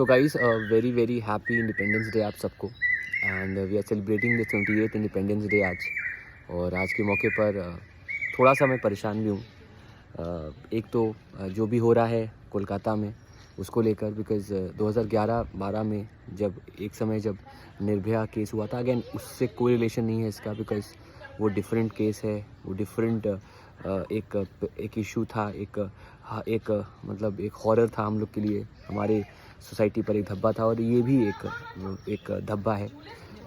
सो guys, very very happy independence day आप सबको। And we are celebrating the 28th independence day आज। और आज के मौके पर थोड़ा सा मैं परेशान भी हूँ। एक तो जो भी हो रहा है कोलकाता में उसको लेकर, बिकॉज़ 2011-12 में जब एक समय जब निर्भया केस हुआ था, अगेन उससे कोई रिलेशन नहीं है इसका, बिकॉज़ वो डिफरेंट केस है, वो डिफरेंट एक इशू था, एक मतलब एक हॉरर था हम लोग के लिए, हमारे सोसाइटी पर एक धब्बा था, और ये भी एक धब्बा है।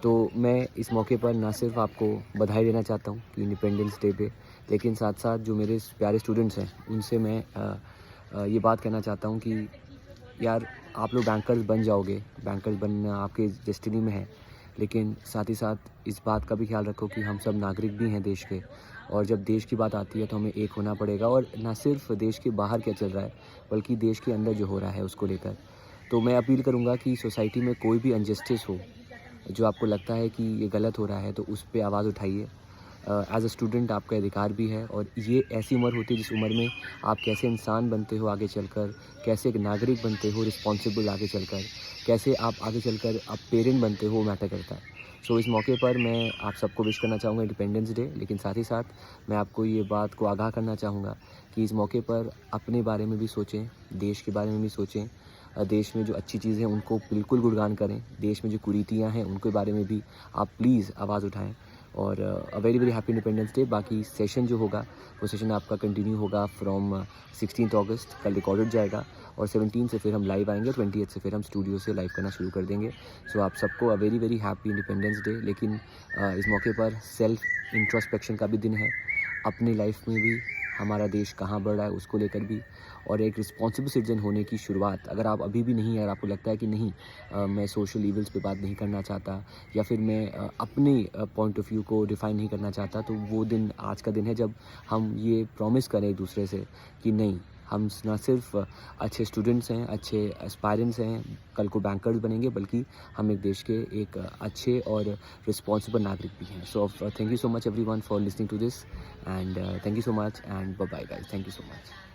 तो मैं इस मौके पर ना सिर्फ आपको बधाई देना चाहता हूँ कि इंडिपेंडेंस डे पे, लेकिन साथ साथ जो मेरे प्यारे स्टूडेंट्स हैं उनसे मैं ये बात कहना चाहता हूँ कि यार, आप लोग बैंकर्स बन जाओगे, बैंकर्स बनना आपके डेस्टिनी में है, लेकिन साथ ही साथ इस बात का भी ख्याल रखो कि हम सब नागरिक भी हैं देश के, और जब देश की बात आती है तो हमें एक होना पड़ेगा, और ना सिर्फ देश के बाहर क्या चल रहा है बल्कि देश के अंदर जो हो रहा है उसको लेकर। तो मैं अपील करूँगा कि सोसाइटी में कोई भी अनजस्टिस हो, जो आपको लगता है कि ये गलत हो रहा है, तो उस पे आवाज़ उठाइए। एज़ अ स्टूडेंट आपका अधिकार भी है, और ये ऐसी उम्र होती है जिस उम्र में आप कैसे इंसान बनते हो आगे चलकर, कैसे एक नागरिक बनते हो रिस्पॉन्सिबल आगे चलकर, कैसे आप आगे चलकर आप पेरेंट बनते हो, वो मैटर करता है। सो इस मौके पर मैं आप सबको विश करना चाहूँगा इंडिपेंडेंस डे, लेकिन साथ ही साथ मैं आपको ये बात को आगाह करना चाहूँगा कि इस मौके पर अपने बारे में भी सोचें, देश के बारे में भी सोचें। देश में जो अच्छी चीज़ें हैं उनको बिल्कुल गुणगान करें, देश में जो कुरीतियाँ हैं उनके बारे में भी आप प्लीज़ आवाज़ उठाएँ। और a very very happy independence day. बाकी सेशन जो होगा वो सेशन आपका कंटिन्यू होगा फ्रॉम 16 अगस्त, कल रिकॉर्डेड जाएगा, और 17 से फिर हम लाइव आएंगे, 28 से फिर हम स्टूडियो से लाइव करना शुरू कर देंगे। सो आप सबको a very very happy independence day. लेकिन इस मौके पर सेल्फ इंट्रोस्पेक्शन का भी दिन है, अपनी लाइफ में भी हमारा देश कहाँ बढ़ रहा है उसको लेकर भी, और एक रिस्पॉन्सिबल सिटीजन होने की शुरुआत अगर आप अभी भी नहीं है, अगर आपको लगता है कि नहीं मैं सोशल इवल्स पे बात नहीं करना चाहता, या फिर मैं अपने पॉइंट ऑफ व्यू को डिफ़ाइन नहीं करना चाहता, तो वो दिन आज का दिन है जब हम ये प्रॉमिस करें एक दूसरे से कि नहीं, हम ना सिर्फ अच्छे स्टूडेंट्स हैं, अच्छे एस्पायरेंट्स हैं, कल को बैंकर्स बनेंगे, बल्कि हम एक देश के एक अच्छे और रिस्पॉन्सिबल नागरिक भी हैं। So thank you so much everyone for listening to this, and thank you so much, and bye bye guys, thank you so much.